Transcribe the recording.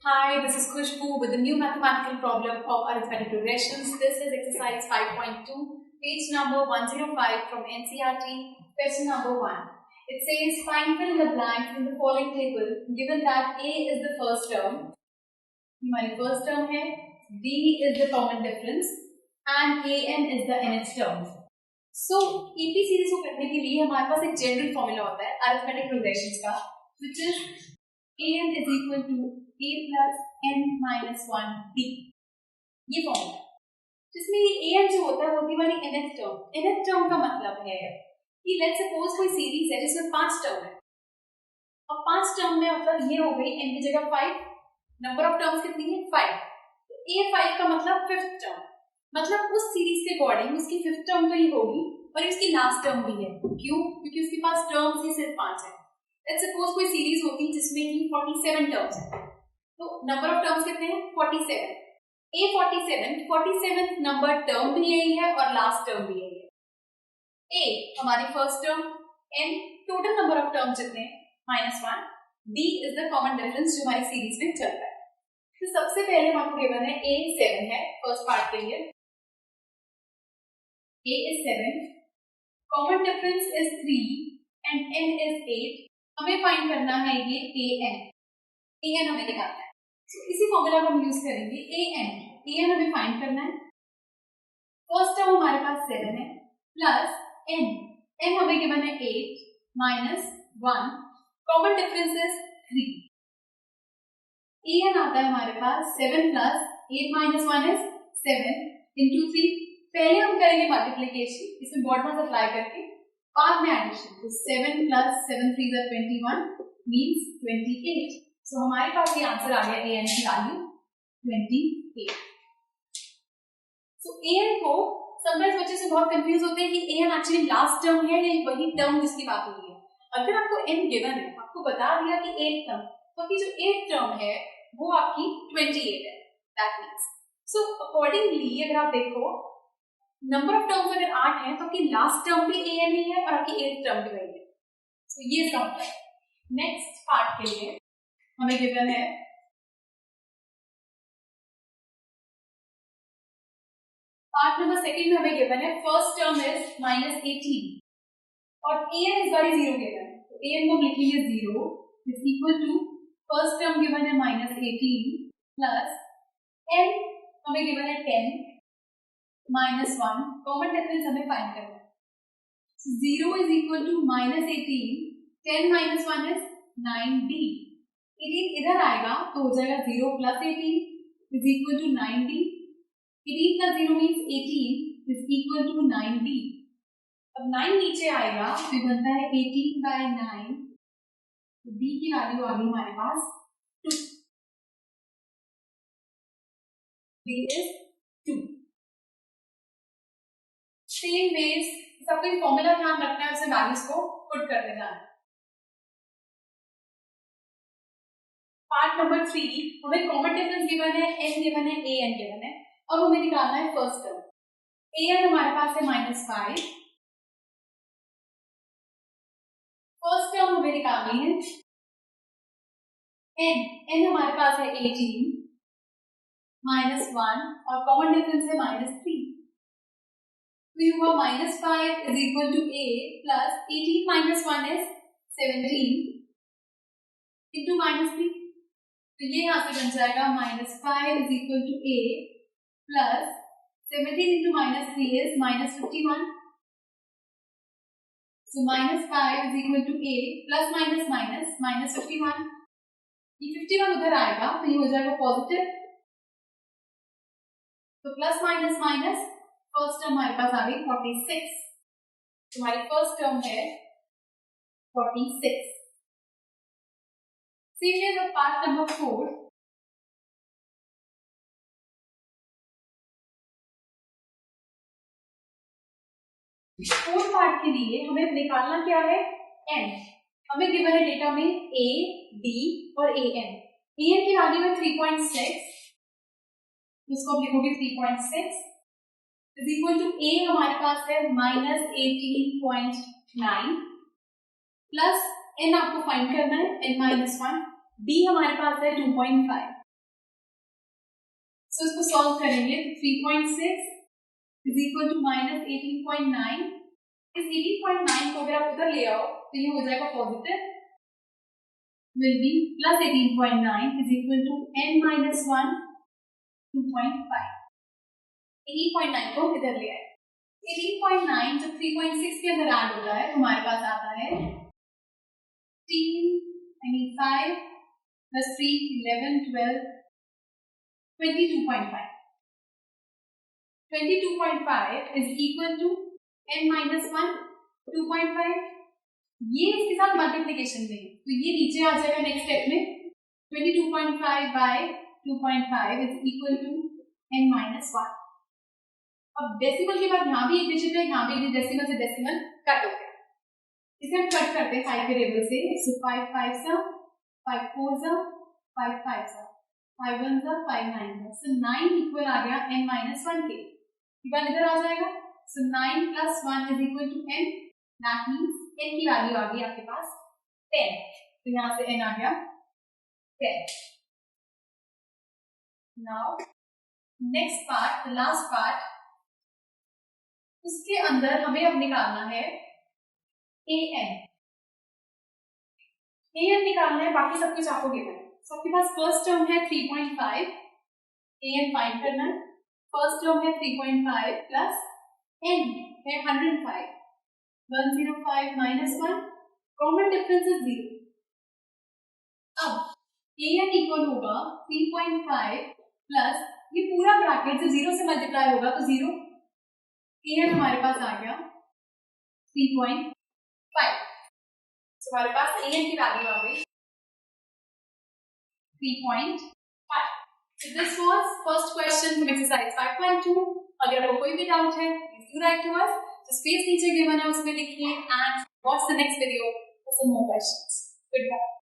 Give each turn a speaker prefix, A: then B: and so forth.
A: Hi, this is Khushbu with a new mathematical problem of arithmetic progressions. This is exercise 5.2, page number 105 from NCERT, question number 1. It says, find fill in the blanks in the following table, given that A is the first term, my first term है, B is the common difference, and AN is the nth term. So, EP series को करने के लिए हमारे पास एक general formula होता है arithmetic progressions का, which is AN is equal to A plus N minus 1B. ये फॉर्मूला जिसमें ये AN जो होता है वो होती है हमारी nth टर्म. nth टर्म का मतलब है कि लेट्स सपोज कोई सीरीज है जिसमें 5 टर्म है और 5 टर्म में मतलब ये हो गई n की जगह 5. नंबर ऑफ टर्म्स कितनी है 5. तो A5 का मतलब फिफ्थ टर्म, मतलब उस सीरीज के अकॉर्डिंग उसकी फिफ्थ टर्म तो ही होगी और इसकी लास्ट टर्म भी है. क्यों? क्योंकि उसके पास टर्म्स ही सिर्फ 5 है. लेट्स सपोज कोई सीरीज होती है जिसमें कि 47 टर्म्स है, तो नंबर ऑफ टर्म्स कितने हैं 47. A47 नंबर टर्म भी यही है और लास्ट टर्म भी यही है. A हमारी first term, N total number of terms जितने -1, D is the common difference जो हमारी सीरीज में चल रहा है. तो सबसे पहले आपको गिवन है A7 है फर्स्ट पार्ट के लिए. A is 7, common difference is 3 and N is 8. हमें फाइंड करना है ये AN हमें निकालना है. तो इसी फॉर्मूला को हम यूज करेंगे. AN हमें फाइंड करना है. फर्स्ट टर्म हमारे पास 7 है प्लस N हमें गिवन है 8 minus 1, common difference is 3. AN आता है हमारे पास 7 प्लस 8 माइनस 1 इज 7 इंटू 3. पहले हम करेंगे मल्टीप्लीकेशन, इसमें बॉड मल्टीप्लाई करके बाद में एडिशन. तो 7 प्लस 7 3 is 21 मींस 28. सो हमारे पास ये आंसर आ गया AN की वैल्यू 28. सो AN को समटाइम्स बच्चे से बहुत कंफ्यूज होते हैं कि AN एक्चुअली लास्ट टर्म है या वही टर्म जिसकी बात हो रही है. अगर आपको N गिवन है, आपको बता दिया कि 8 टर्म, तो आपकी जो 8 टर्म है वो आपकी 28 है. दैट मींस सो अकॉर्डिंगली अगर आप देखो नंबर ऑफ टर्म्स अगर 8 है तो आपकी लास्ट टर्म भी AN ही है और आपकी 8th टर्म भी वही है. सो ये इसका मतलब है. नेक्स्ट पार्ट के लिए हमें गिवन है पार्ट नंबर सेकंड में हमें गिवन है फर्स्ट टर्म इज -18 और AN इस बार 0 गिवन है. तो AN को लिखेंगे 0 is equal to first term given है -18 प्लस N हमें गिवन है 10 माइनस 1, कॉमन डिफरेंस हमें फाइंड करना है. 0 is equal to -18, 10 minus 1 is 9D. 18 इधर आएगा तो हो जाएगा 0 plus 18 is equal to 9D. 18 plus 0 means 18 is equal to 9D. अब 9 नीचे आएगा तो बनता है 18/9. D की वैल्यू आ गई हमारे पास 2. D is 2. सेम वेज सबको फॉर्मूला ध्यान रखना है, उसे वैल्यूज को पुट करने जाना है. पार्ट नंबर 3 हमें कॉमन डिफरेंस गिवन है, N गिवन है, AN गिवन है और हमें निकालना है फर्स्ट टर्म. AN हमारे पास है -5, फर्स्ट टर्म हमें निकालनी है. N हमारे पास है 18 -1 और कॉमन डिफरेंस है -3. तो ये हुआ -5 is equal to A plus 18 minus 1 is 17 into -3. तो ये यहाँ से बन जाएगा -5 is equal to A plus 17 into -3 is -51. So -5 is equal to A plus minus minus -51. ये 51 उधर आएगा तो ये हो जाएगा पॉजिटिव. तो plus minus minus first term हमारे पास आ गई 46. हमारी फर्स्ट टर्म है 46. Same as part number 4. Fourth part के लिए हमें निकालना क्या है N. हमें गिवन है डेटा में A, D और AN. AN की वैल्यू है 3.6, इसको आप लिखोगे 3.6 इज इक्वल टू A हमारे पास है -18.9 प्लस N आपको फाइंड करना है N-1. D हमारे पास है 2.5. सो इसको सॉल्व करेंगे तो 3.6 इज इक्वल टू माइनस 18.9। इस 18.9 को अगर आप उधर ले आओ तो ये हो जाएगा positive, will be plus 18.9 is equal to n minus 1 2.5। 18.9 को इधर ले आए। 18.9 जब 3.6 के अंदर ऐड होता है तो हमारे पास आता है 5 plus 3 11 12 22.5। 22.5 is equal to n minus 1 2.5। ये इसके साथ मल्टीप्लिकेशन देंगे तो ये नीचे आ जाएगा नेक्स्ट स्टेप में 22.5 by 2.5 is equal to n minus 1। अब डेसिमल के बाद यहाँ भी एक डिजिट है, यहाँ भी डेसिमल से डेसिमल कट हो गया। इसे हम कट करते हैं 5 वेरिएबल से। सो 5 5 सा 5 4 सा 5 5 सा 5 1 सा 5 9 सा। सो 9 इक्वल आ गया n minus 1 के। इधर इधर आ जाएगा। सो 9 plus 1 is equal to n। That means n की वैल्यू आ गई आपके पास 10। तो यहाँ से n आ गया 10। Now next part, the last part, उसके अंदर हमें अब निकालना है an। an निकालना है, बाकी सब कुछ आपको गिवन है। सो आपके पास फर्स्ट टर्म है 3.5, an फाइंड करना है। फर्स्ट टर्म है 3.5 प्लस n है 105, 105 minus 1, कॉमन डिफरेंस इज 0। अब an इक्वल होगा 3.5 प्लस ये पूरा ब्रैकेट जो 0 से मल्टीप्लाई होगा तो 0। an हमारे पास आ गया 3.5। तो हमारे पास an की वैल्यू आ गई 3.5। So this was first question from exercise 5.2। अगर आपको कोई भी डाउट है please do write to us. तो स्पेस नीचे गिवन है उसमें लिखिए and watch the next video for some more questions. Good bye.